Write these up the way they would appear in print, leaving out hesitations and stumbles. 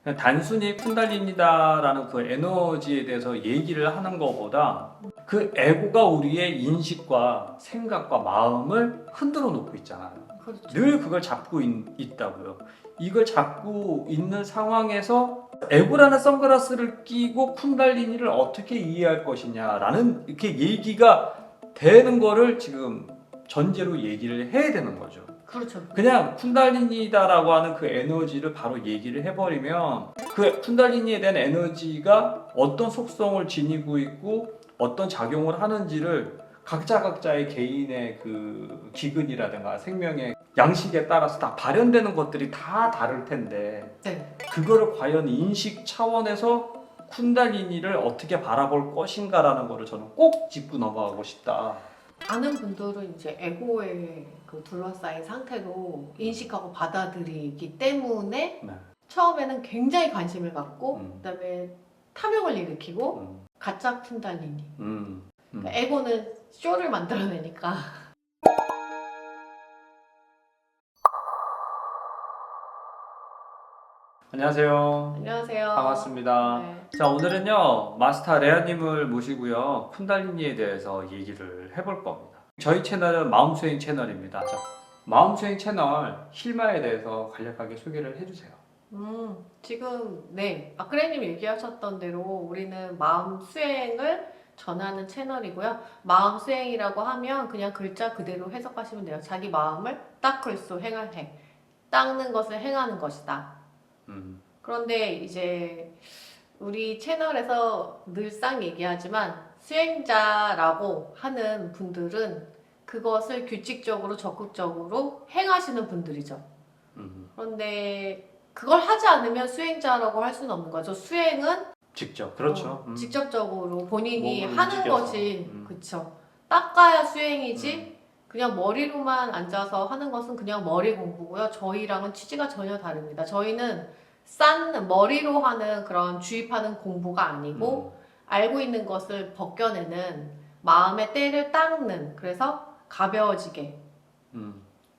그냥 단순히 쿤달리니다라는 그 에너지에 대해서 얘기를 하는 것보다 그 에고가 우리의 인식과 생각과 마음을 흔들어 놓고 있잖아요. 그렇죠. 늘 그걸 잡고 있다고요. 이걸 잡고 있는 상황에서 에고라는 선글라스를 끼고 쿤달리니를 어떻게 이해할 것이냐라는 이렇게 얘기가 되는 거를 지금 전제로 얘기를 해야 되는 거죠. 그렇죠. 그냥 쿤달리니다라고 하는 그 에너지를 바로 얘기를 해버리면 그 쿤달리니에 대한 에너지가 어떤 속성을 지니고 있고 어떤 작용을 하는지를 각자의 개인의 그 기근이라든가 생명의 양식에 따라서 다 발현되는 것들이 다 다를 텐데 네. 그거를 과연 인식 차원에서 쿤달리니를 어떻게 바라볼 것인가라는 거를 저는 꼭 짚고 넘어가고 싶다. 많은 분들은 이제 에고에 그 둘러싸인 상태로 인식하고 받아들이기 때문에 네. 처음에는 굉장히 관심을 갖고 음. 그다음에 탐욕을 일으키고 음. 가짜 쿤달리니. 그러니까 음. 에고는 쇼를 만들어내니까. 안녕하세요. 안녕하세요. 반갑습니다. 네. 자, 오늘은요, 마스터 레아님을 모시고요, 쿤달리니에 대해서 얘기를 해볼 겁니다. 저희 채널은 마음수행 채널입니다. 자, 마음수행 채널 힐마에 대해서 간략하게 소개를 해주세요. 지금 네 아크레님 얘기하셨던 대로 우리는 마음 수행을 전하는 채널이고요. 마음 수행이라고 하면 그냥 글자 그대로 해석하시면 돼요. 자기 마음을 닦을수 행할 행, 닦는 것을 행하는 것이다. 음. 그런데 이제 우리 채널에서 늘상 얘기하지만 수행자라고 하는 분들은 그것을 규칙적으로 적극적으로 행하시는 분들이죠. 음. 그런데 그걸 하지 않으면 수행자라고 할 수는 없는 거죠. 수행은 직접, 그렇죠. 직접적으로 본인이 몸을 하는 움직여서. 것이 그쵸. 닦아야 수행이지. 음. 그냥 머리로만 앉아서 하는 것은 그냥 머리 공부고요. 저희랑은 취지가 전혀 다릅니다. 저희는 머리로 하는 그런 주입하는 공부가 아니고 알고 있는 것을 벗겨내는 마음의 때를 닦는 그래서 가벼워지게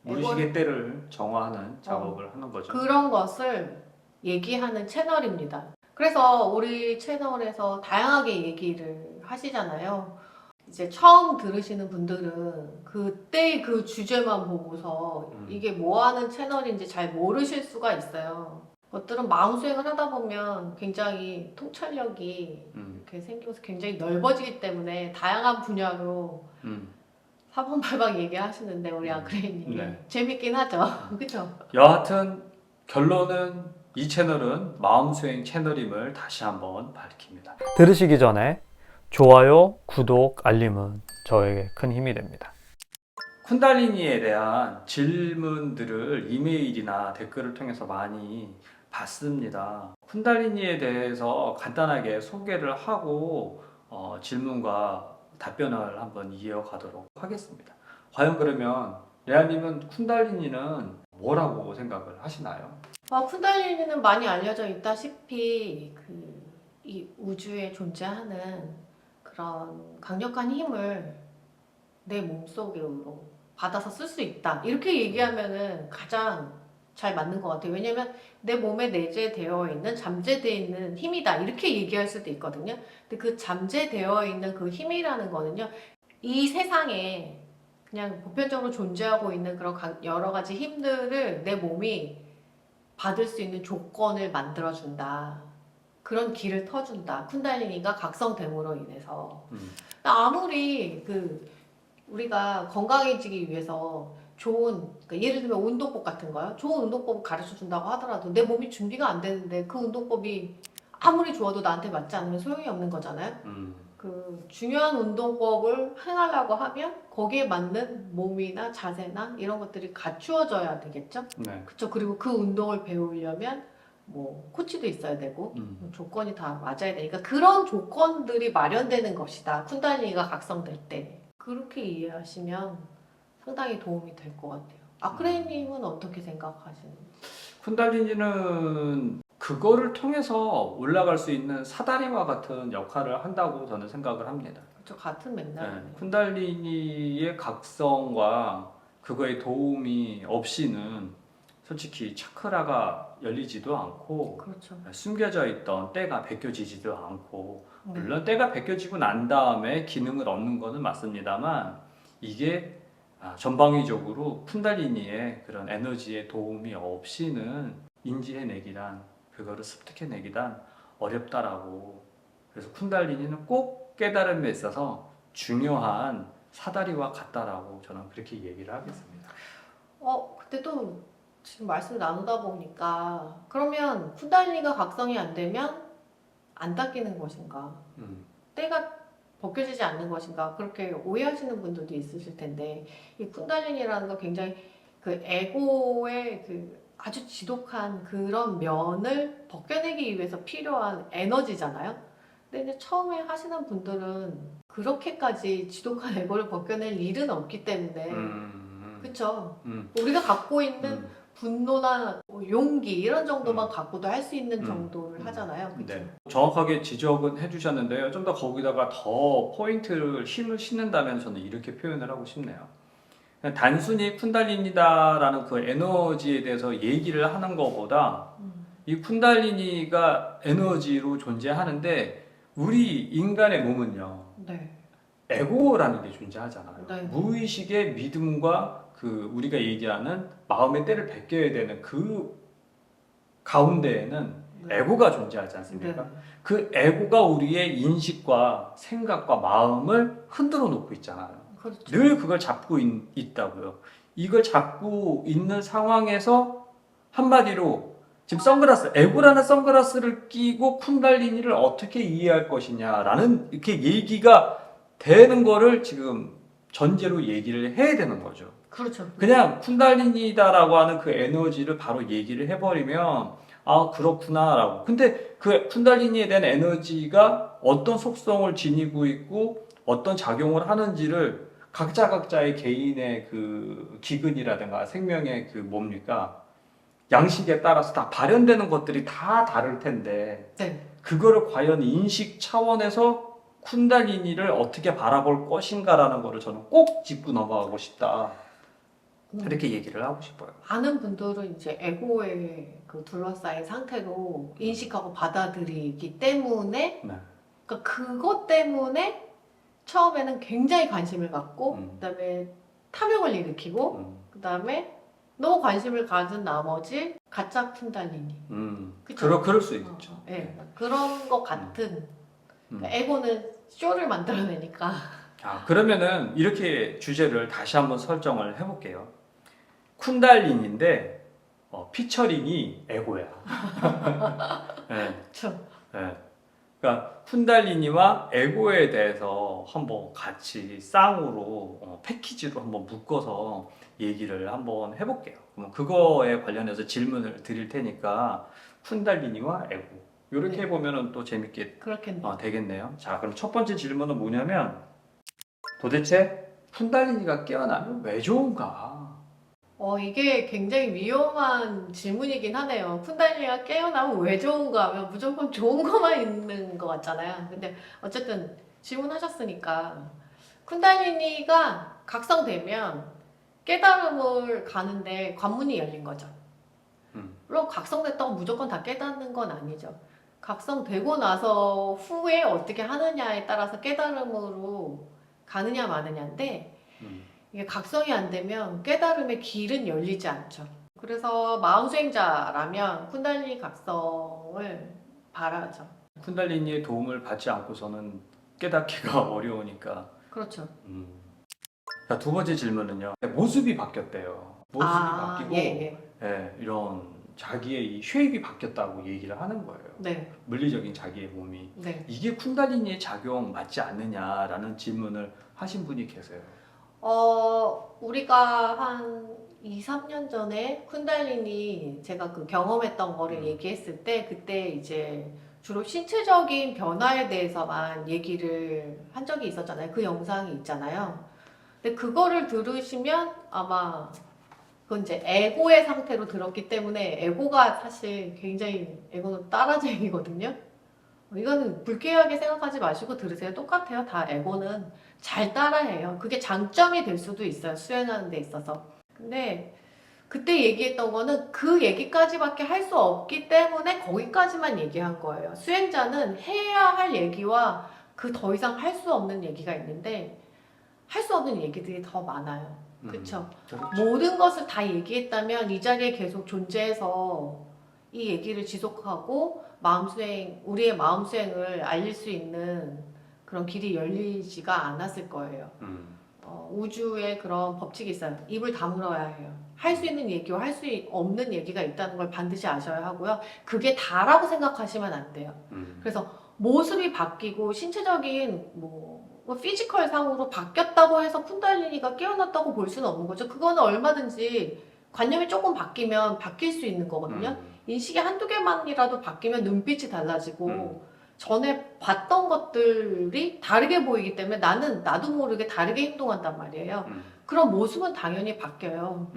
무의식의 때를 정화하는 작업을 하는 거죠. 그런 것을 얘기하는 채널입니다. 그래서 우리 채널에서 다양하게 얘기를 하시잖아요. 이제 처음 들으시는 분들은 그때 그 주제만 보고서 이게 뭐 하는 채널인지 잘 모르실 수가 있어요. 것들은 마음 수행을 하다 보면 굉장히 통찰력이 이렇게 생겨서 굉장히 넓어지기 때문에 다양한 분야로 사방팔방 얘기하시는데 우리 아크레이님이 네. 재밌긴 하죠. 그렇죠? 여하튼 결론은 이 채널은 마음수행 채널임을 다시 한번 밝힙니다. 들으시기 전에 좋아요, 구독, 알림은 저에게 큰 힘이 됩니다. 쿤달리니에 대한 질문들을 이메일이나 댓글을 통해서 많이 받습니다. 쿤달리니에 대해서 간단하게 소개를 하고 질문과 답변을 한번 이어가도록 하겠습니다. 과연 그러면 레아님은 쿤달리니는 뭐라고 생각을 하시나요? 쿤달리니는 많이 알려져 있다시피 이 우주에 존재하는 그런 강력한 힘을 내 몸속으로 받아서 쓸 수 있다. 이렇게 얘기하면은 가장 잘 맞는 것 같아요. 왜냐면 내 몸에 내재되어 있는 잠재되어 있는 힘이다. 이렇게 얘기할 수도 있거든요. 근데 그 잠재되어 있는 그 힘이라는 거는요. 이 세상에 그냥 보편적으로 존재하고 있는 그런 여러 가지 힘들을 내 몸이 받을 수 있는 조건을 만들어준다. 그런 길을 터준다. 쿤달리니가 각성됨으로 인해서. 아무리 우리가 건강해지기 위해서 좋은, 그러니까 예를 들면 운동법 같은 거요. 좋은 운동법을 가르쳐 준다고 하더라도 내 몸이 준비가 안 되는데 그 운동법이 아무리 좋아도 나한테 맞지 않으면 소용이 없는 거잖아요. 그 중요한 운동법을 행하려고 하면 거기에 맞는 몸이나 자세나 이런 것들이 갖추어져야 되겠죠. 네. 그렇죠. 그리고 그 운동을 배우려면 뭐 코치도 있어야 되고 조건이 다 맞아야 되니까 그런 조건들이 마련되는 것이다. 쿤달리니가 각성될 때 그렇게 이해하시면 상당히 도움이 될 것 같아요. 아크레이님은 어떻게 생각하시는지? 쿤달리니는 그거를 통해서 올라갈 수 있는 사다리와 같은 역할을 한다고 저는 생각을 합니다. 그렇죠. 같은 맥락이네요. 쿤달리니의 각성과 그거의 도움이 없이는 솔직히 차크라가 열리지도 않고 그렇죠. 숨겨져 있던 때가 벗겨지지도 않고 네. 물론 때가 벗겨지고 난 다음에 기능을 얻는 것은 맞습니다만 이게 전방위적으로 쿤달리니의 그런 에너지의 도움이 없이는 인지해내기란 그거를 습득해내기란 어렵다라고. 그래서 쿤달리니는 꼭 깨달음에 있어서 중요한 사다리와 같다라고 저는 그렇게 얘기를 하겠습니다. 근데 또 지금 말씀 나누다 보니까 그러면 쿤달리니가 각성이 안 되면 안 닦이는 것인가? 음, 때가 벗겨지지 않는 것인가? 그렇게 오해하시는 분들도 있으실 텐데 이 쿤달리니라는 거 굉장히 그 에고의 그 아주 지독한 그런 면을 벗겨내기 위해서 필요한 에너지잖아요. 근데 이제 처음에 하시는 분들은 그렇게까지 지독한 에고를 벗겨낼 일은 없기 때문에 그쵸? 음, 우리가 갖고 있는 음. 분노나 용기 이런 정도만 갖고도 할 수 있는 정도를 음. 하잖아요. 그쵸? 네. 정확하게 지적은 해주셨는데요. 좀 더 거기다가 더 포인트를 힘을 싣는다면 저는 이렇게 표현을 하고 싶네요. 그냥 단순히 쿤달리니다라는 그 에너지에 대해서 얘기를 하는 것보다 이 쿤달리니가 에너지로 존재하는데 우리 인간의 몸은요. 네. 에고라는 게 존재하잖아요. 네. 무의식의 믿음과 그 우리가 얘기하는 마음의 때를 벗겨야 되는 그 가운데에는 네. 에고가 존재하지 않습니까? 네. 그 에고가 우리의 인식과 생각과 마음을 흔들어 놓고 있잖아요. 그렇죠. 늘 그걸 잡고 있다고요. 이걸 잡고 있는 상황에서 한마디로 지금 선글라스, 에고라는 선글라스를 끼고 쿤달리니를 어떻게 이해할 것이냐라는 이렇게 얘기가 되는 거를 지금 전제로 얘기를 해야 되는 거죠. 그렇죠. 그냥 쿤달리니다라고 하는 그 에너지를 바로 얘기를 해버리면 그렇구나라고. 근데 그 쿤달리니에 대한 에너지가 어떤 속성을 지니고 있고 어떤 작용을 하는지를 각자의 개인의 그 기근이라든가 생명의 그 뭡니까 양식에 따라서 다 발현되는 것들이 다 다를 텐데 네. 그거를 과연 인식 차원에서 쿤달리니를 어떻게 바라볼 것인가라는 거를 저는 꼭 짚고 넘어가고 싶다. 그렇게 얘기를 하고 싶어요. 많은 분들은 이제 에고에 그 둘러싸인 상태로 인식하고 받아들이기 때문에 네. 그러니까 그것 때문에 처음에는 굉장히 관심을 갖고 그다음에 탐욕을 일으키고 그다음에 너무 관심을 가진 나머지 가짜 쿤달리니 그쵸? 그럴 수 있죠. 네. 그런 것 같은 그러니까 에고는 쇼를 만들어내니까 그러면은 이렇게 주제를 다시 한번 설정을 해볼게요. 쿤달리니인데 피처링이 에고야. 네. 그렇죠. 네. 그러니까 쿤달리니와 에고에 대해서 한번 같이 쌍으로 패키지로 한번 묶어서 얘기를 한번 해볼게요. 그럼 그거에 관련해서 질문을 드릴 테니까 쿤달리니와 에고 이렇게 네. 해보면 또 재밌게 그렇겠네요. 되겠네요. 자, 그럼 첫 번째 질문은 뭐냐면 도대체 쿤달리니가 깨어나면 왜 좋은가? 이게 굉장히 위험한 질문이긴 하네요. 쿤달리니가 깨어나면 왜 좋은가 하면 무조건 좋은 것만 있는 것 같잖아요. 근데 어쨌든 질문하셨으니까 쿤달리니가 각성되면 깨달음을 가는데 관문이 열린 거죠. 물론 각성됐다고 무조건 다 깨닫는 건 아니죠. 각성되고 나서 후에 어떻게 하느냐에 따라서 깨달음으로 가느냐 마느냐인데 이게 각성이 안 되면 깨달음의 길은 열리지 않죠. 그래서 마음수행자라면 쿤달리니 각성을 바라죠. 쿤달리니의 도움을 받지 않고서는 깨닫기가 어려우니까. 그렇죠. 자, 두 번째 질문은요. 모습이 바뀌었대요. 모습이 바뀌고 예. 이런 자기의 이 쉐입이 바뀌었다고 얘기를 하는 거예요. 네. 물리적인 자기의 몸이. 네. 이게 쿤달리니의 작용 맞지 않느냐라는 질문을 하신 분이 계세요. 우리가 한 2, 3년 전에 쿤달리니 제가 그 경험했던 거를 얘기했을 때 그때 이제 주로 신체적인 변화에 대해서만 얘기를 한 적이 있었잖아요. 그 영상이 있잖아요. 근데 그거를 들으시면 아마 그건 이제 에고의 상태로 들었기 때문에 에고가 사실 굉장히 에고는 따라쟁이거든요. 이거는 불쾌하게 생각하지 마시고 들으세요. 똑같아요. 다 에고는 잘 따라해요. 그게 장점이 될 수도 있어요. 수행하는 데 있어서. 근데 그때 얘기했던 거는 그 얘기까지밖에 할 수 없기 때문에 거기까지만 얘기한 거예요. 수행자는 해야 할 얘기와 그 더 이상 할 수 없는 얘기가 있는데 할 수 없는 얘기들이 더 많아요. 그쵸? 그렇죠. 모든 것을 다 얘기했다면 이 자리에 계속 존재해서 이 얘기를 지속하고 우리의 마음 수행을 알릴 수 있는 그런 길이 열리지가 않았을 거예요. 우주에 그런 법칙이 있어요. 입을 다물어야 해요. 할 수 있는 얘기와 할 수 없는 얘기가 있다는 걸 반드시 아셔야 하고요. 그게 다라고 생각하시면 안 돼요. 그래서 모습이 바뀌고 신체적인 피지컬 상으로 바뀌었다고 해서 쿤달리니가 깨어났다고 볼 수는 없는 거죠. 그거는 얼마든지 관념이 조금 바뀌면 바뀔 수 있는 거거든요. 인식이 한두 개만이라도 바뀌면 눈빛이 달라지고 전에 봤던 것들이 다르게 보이기 때문에 나도 모르게 다르게 행동한단 말이에요. 그런 모습은 당연히 바뀌어요.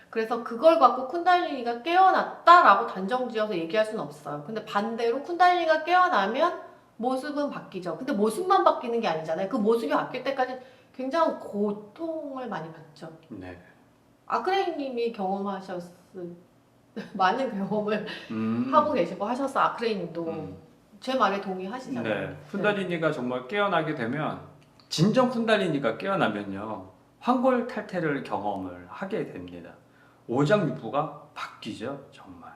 그래서 그걸 갖고 쿤달리니가 깨어났다라고 단정지어서 얘기할 수는 없어요. 근데 반대로 쿤달리니가 깨어나면 모습은 바뀌죠. 근데 모습만 바뀌는 게 아니잖아요. 그 모습이 바뀔 때까지 굉장히 고통을 많이 받죠. 네. 아크레이님이 많은 경험을 하고 계시고 하셔서 아크레이님도 제 말에 동의하시잖아요. 네. 쿤달리니가 정말 깨어나게 되면 진정 쿤달리니가 깨어나면요. 환골탈태를 경험을 하게 됩니다. 오장육부가 바뀌죠. 정말.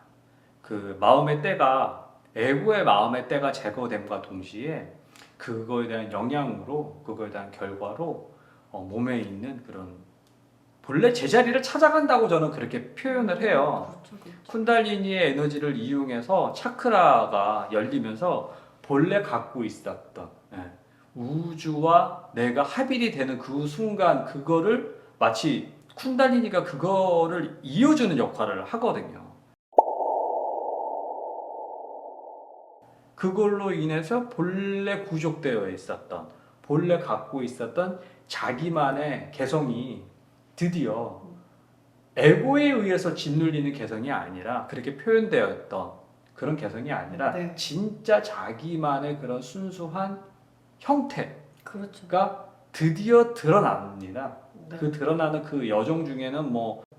그 마음의 때가 에고의 마음의 때가 제거됨과 동시에 그거에 대한 영향으로 그거에 대한 결과로 몸에 있는 그런 본래 제자리를 찾아간다고 저는 그렇게 표현을 해요. 그렇죠, 그렇죠. 쿤달리니의 에너지를 이용해서 차크라가 열리면서 본래 갖고 있었던 우주와 내가 합일이 되는 그 순간 그거를 마치 쿤달리니가 그거를 이어주는 역할을 하거든요. 그걸로 인해서 본래 구족되어 있었던 본래 갖고 있었던 자기만의 개성이 드디어 에고에 의해서 짓눌리는 개성이 아니라 그렇게 표현되었던 그런 개성이 아니라 네. 진짜 자기만의 그런 순수한 형태가 그렇죠. 드디어 드러납니다. 네. 그 드러나는 그 여정 중에는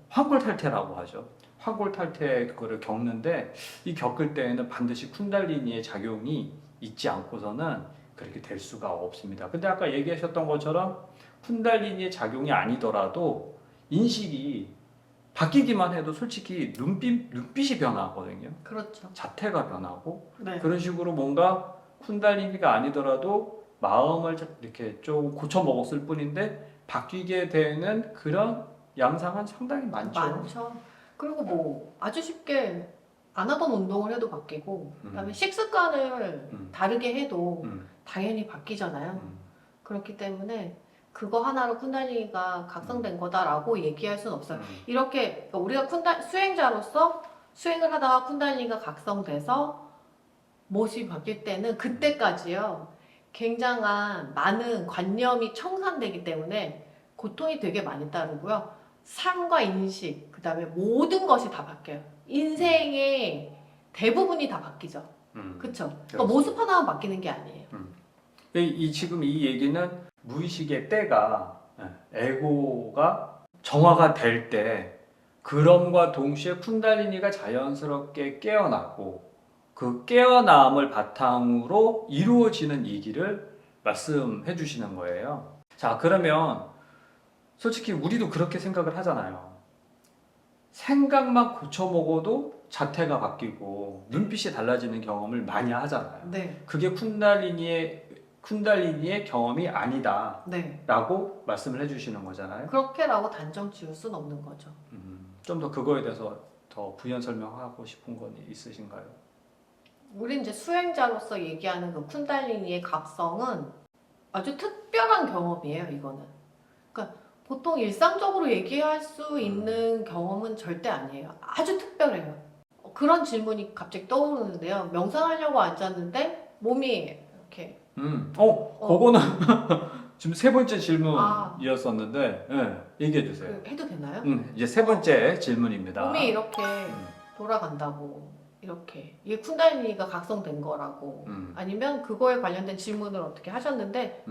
환골탈태라고 하죠. 환골탈태 그거를 겪는데 이 겪을 때에는 반드시 쿤달리니의 작용이 있지 않고서는 그렇게 될 수가 없습니다. 근데 아까 얘기하셨던 것처럼 쿤달리니의 작용이 아니더라도 인식이 바뀌기만 해도 솔직히 눈빛이 변하거든요. 그렇죠. 자태가 변하고 네. 그런 식으로 뭔가 쿤달리니가 아니더라도 마음을 이렇게 좀 고쳐 먹었을 뿐인데 바뀌게 되는 그런 양상은 상당히 많죠. 그리고 아주 쉽게 안 하던 운동을 해도 바뀌고 그다음에 식습관을 다르게 해도 당연히 바뀌잖아요. 그렇기 때문에 그거 하나로 쿤달리니가 각성된 거다라고 얘기할 수는 없어요. 이렇게 우리가 수행자로서 수행을 하다가 쿤달리니가 각성돼서 모습이 바뀔 때는 그때까지요. 굉장한 많은 관념이 청산되기 때문에 고통이 되게 많이 따르고요. 삶과 인식, 그 다음에 모든 것이 다 바뀌어요. 인생의 대부분이 다 바뀌죠. 그쵸? 그러니까 모습 하나만 바뀌는 게 아니에요. 지금 이 얘기는 무의식의 때가 에고가 정화가 될 때 그럼과 동시에 쿤달리니가 자연스럽게 깨어나고 그 깨어남을 바탕으로 이루어지는 얘기를 말씀해 주시는 거예요. 자, 그러면 솔직히 우리도 그렇게 생각을 하잖아요. 생각만 고쳐 먹어도 자태가 바뀌고 눈빛이 달라지는 경험을 많이 하잖아요. 네. 그게 쿤달리니의 경험이 아니다 네. 라고 말씀을 해주시는 거잖아요. 그렇게라고 단정 지을 수는 없는 거죠. 좀 더 그거에 대해서 더 부연 설명하고 싶은 건 있으신가요? 우리 이제 수행자로서 얘기하는 그 쿤달리니의 각성은 아주 특별한 경험이에요, 이거는. 그러니까 보통 일상적으로 얘기할 수 있는 경험은 절대 아니에요. 아주 특별해요. 그런 질문이 갑자기 떠오르는데요. 명상하려고 앉았는데 몸이 이렇게 그거는 지금 세 번째 질문이었었는데 얘기해 주세요. 해도 되나요? 이제 세 번째 질문입니다. 몸이 이렇게 돌아간다고 이렇게 이게 쿤달리니가 각성된 거라고 아니면 그거에 관련된 질문을 어떻게 하셨는데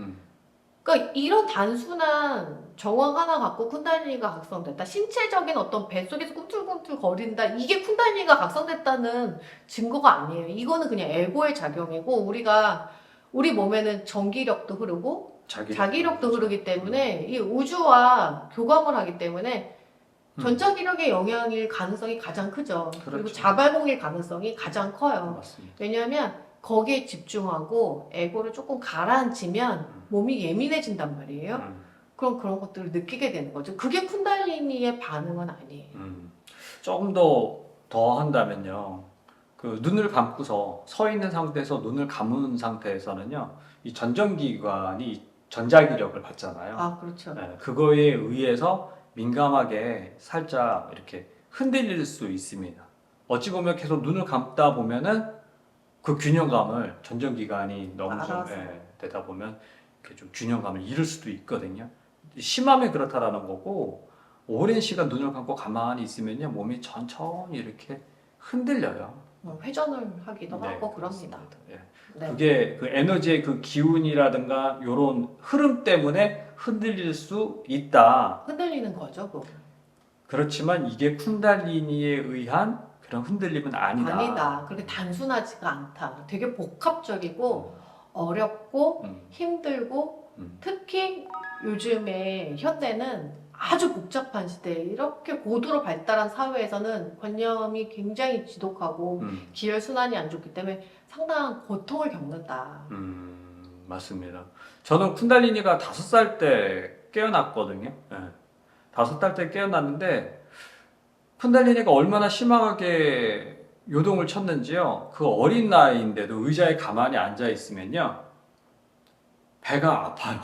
그러니까 이런 단순한 정황 하나 갖고 쿤달리니가 각성됐다. 신체적인 어떤 뱃속에서 꿈틀꿈틀 거린다. 이게 쿤달리니가 각성됐다는 증거가 아니에요. 이거는 그냥 에고의 작용이고 우리 몸에는 전기력도 흐르고 자기력도 흐르기 때문에 이 우주와 교감을 하기 때문에 전자기력의 영향일 가능성이 가장 크죠. 그리고 그렇죠. 자발공일 가능성이 가장 커요. 맞습니다. 왜냐하면 거기에 집중하고 에고를 조금 가라앉히면 몸이 예민해진단 말이에요. 그럼 그런 것들을 느끼게 되는 거죠. 그게 쿤달리니의 반응은 아니에요. 조금 더 한다면요. 그 눈을 감고서 서 있는 상태에서 눈을 감은 상태에서는요. 이 전정기관이 전자기력을 받잖아요. 아, 그렇죠. 네, 그거에 의해서 민감하게 살짝 이렇게 흔들릴 수 있습니다. 어찌 보면 계속 눈을 감다 보면은 그 균형감을 전정기관이 너무 좀 알아서. 되다 보면 이렇게 좀 균형감을 잃을 수도 있거든요. 심하면 그렇다라는 거고 오랜 시간 눈을 감고 가만히 있으면요 몸이 천천히 이렇게 흔들려요. 회전을 하기도 네, 하고 그럽니다. 그렇습니다. 예. 네. 그게 그 에너지의 그 기운이라든가 이런 흐름 때문에 흔들릴 수 있다. 흔들리는 거죠, 그거. 그렇지만 이게 쿤달리니에 의한 그런 흔들림은 아니다. 아니다. 그렇게 단순하지가 않다. 되게 복합적이고 어렵고 힘들고 특히 요즘에 현대는 아주 복잡한 시대에 이렇게 고도로 발달한 사회에서는 관념이 굉장히 지독하고 기혈순환이 안 좋기 때문에 상당한 고통을 겪는다. 맞습니다. 저는 쿤달리니가 5살 때 깨어났거든요. 예. 5살 때 깨어났는데 쿤달리니가 얼마나 심하게 요동을 쳤는지요. 그 어린 나이인데도 의자에 가만히 앉아 있으면요. 배가 아파요.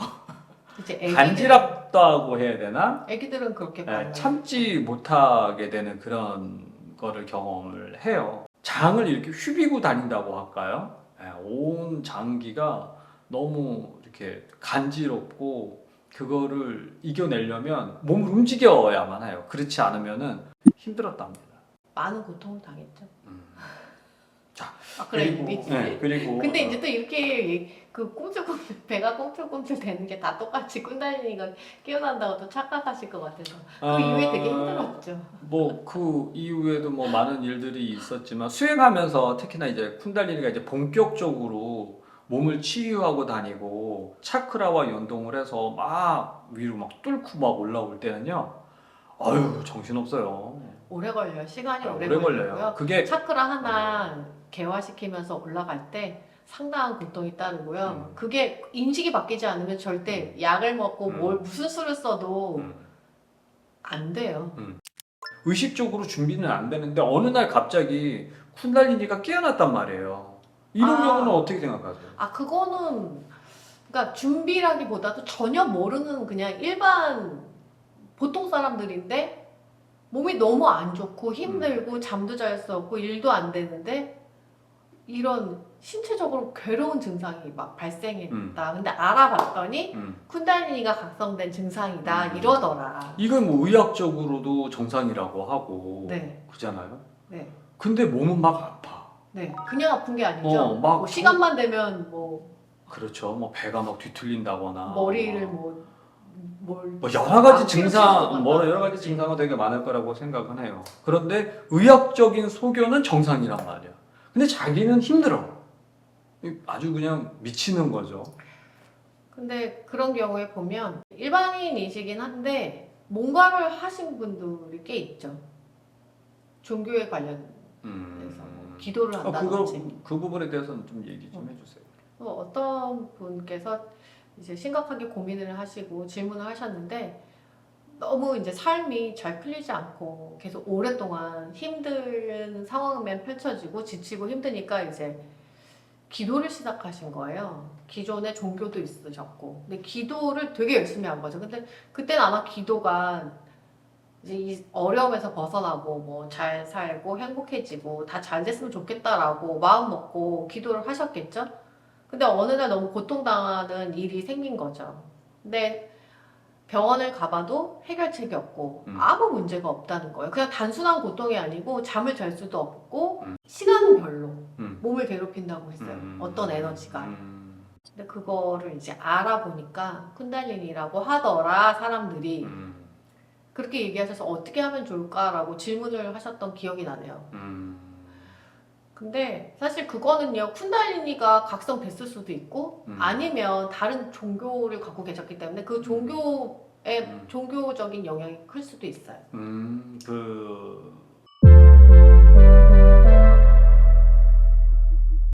이제 간지럽다고 해야 되나? 애기들은 그렇게 많아요. 참지 못하게 되는 그런 거를 경험을 해요. 장을 이렇게 휘비고 다닌다고 할까요? 온 장기가 너무 이렇게 간지럽고 그거를 이겨내려면 몸을 움직여야만 해요. 그렇지 않으면은 힘들었답니다. 많은 고통을 당했죠. 자, 아, 그래, 그리고, 이미지. 그리고 근데 이제 또 이렇게 그 꿈틀꿈틀 배가 꿈틀꿈틀 되는 게 다 똑같이 꾼달리니가 깨어난다고 또 착각하실 것 같아서 그 이후에 되게 힘들었죠. 뭐 그 이후에도 뭐 많은 일들이 있었지만 수행하면서 특히나 이제 쿤달리니가 이제 본격적으로 몸을 치유하고 다니고 차크라와 연동을 해서 막 위로 막 뚫고 막 올라올 때는요. 아유 정신없어요. 오래 걸려요. 시간이 오래 오래 걸리고요. 걸려요. 그게 차크라 하나 개화시키면서 올라갈 때 상당한 고통이 따르고요. 그게 인식이 바뀌지 않으면 절대 약을 먹고 뭘 무슨 수를 써도 안 돼요. 의식적으로 준비는 안 되는데 어느 날 갑자기 쿤달리니가 깨어났단 말이에요. 이런 경우는 어떻게 생각하세요? 아, 그거는 그러니까 준비라기보다도 전혀 모르는 그냥 일반 보통 사람들인데 몸이 너무 안 좋고 힘들고 잠도 잘 수 없고 일도 안 되는데 이런 신체적으로 괴로운 증상이 막 발생했다. 근데 알아봤더니 쿤달리니가 각성된 증상이다 이러더라. 이건 뭐 의학적으로도 정상이라고 하고 네. 그잖아요. 네. 근데 몸은 막 아파. 네. 그냥 아픈 게 아니죠. 막 뭐 시간만 되면 뭐 그렇죠. 뭐 배가 막 뒤틀린다거나 머리를 뭐 뭘 여러 가지 아, 증상, 뭐 피우치는 여러 가지 거다. 증상은 되게 많을 거라고 생각은 해요. 그런데 의학적인 소견은 정상이란 말이야. 근데 자기는 힘들어. 아주 그냥 미치는 거죠. 근데 그런 경우에 보면 일반인이시긴 한데 뭔가를 하신 분들이 꽤 있죠. 종교에 관련해서 뭐 기도를 한다든지. 그 부분에 대해서는 좀 얘기 좀 해주세요. 어떤 분께서 이제 심각하게 고민을 하시고 질문을 하셨는데 너무 이제 삶이 잘 풀리지 않고 계속 오랫동안 힘든 상황만 펼쳐지고 지치고 힘드니까 이제 기도를 시작하신 거예요. 기존에 종교도 있으셨고 근데 기도를 되게 열심히 한 거죠. 근데 그때는 아마 기도가 이제 이 어려움에서 벗어나고 뭐 잘 살고 행복해지고 다 잘 됐으면 좋겠다라고 마음 먹고 기도를 하셨겠죠. 근데 어느 날 너무 고통당하는 일이 생긴 거죠. 근데 병원을 가봐도 해결책이 없고 아무 문제가 없다는 거예요. 그냥 단순한 고통이 아니고 잠을 잘 수도 없고 시간별로 몸을 괴롭힌다고 했어요. 어떤 에너지가. 근데 그거를 이제 알아보니까 쿤달리니라고 하더라 사람들이. 그렇게 얘기하셔서 어떻게 하면 좋을까라고 질문을 하셨던 기억이 나네요. 근데 사실 그거는요, 쿤달리니가 각성됐을 수도 있고 아니면 다른 종교를 갖고 계셨기 때문에 그 종교의 종교적인 영향이 클 수도 있어요. 그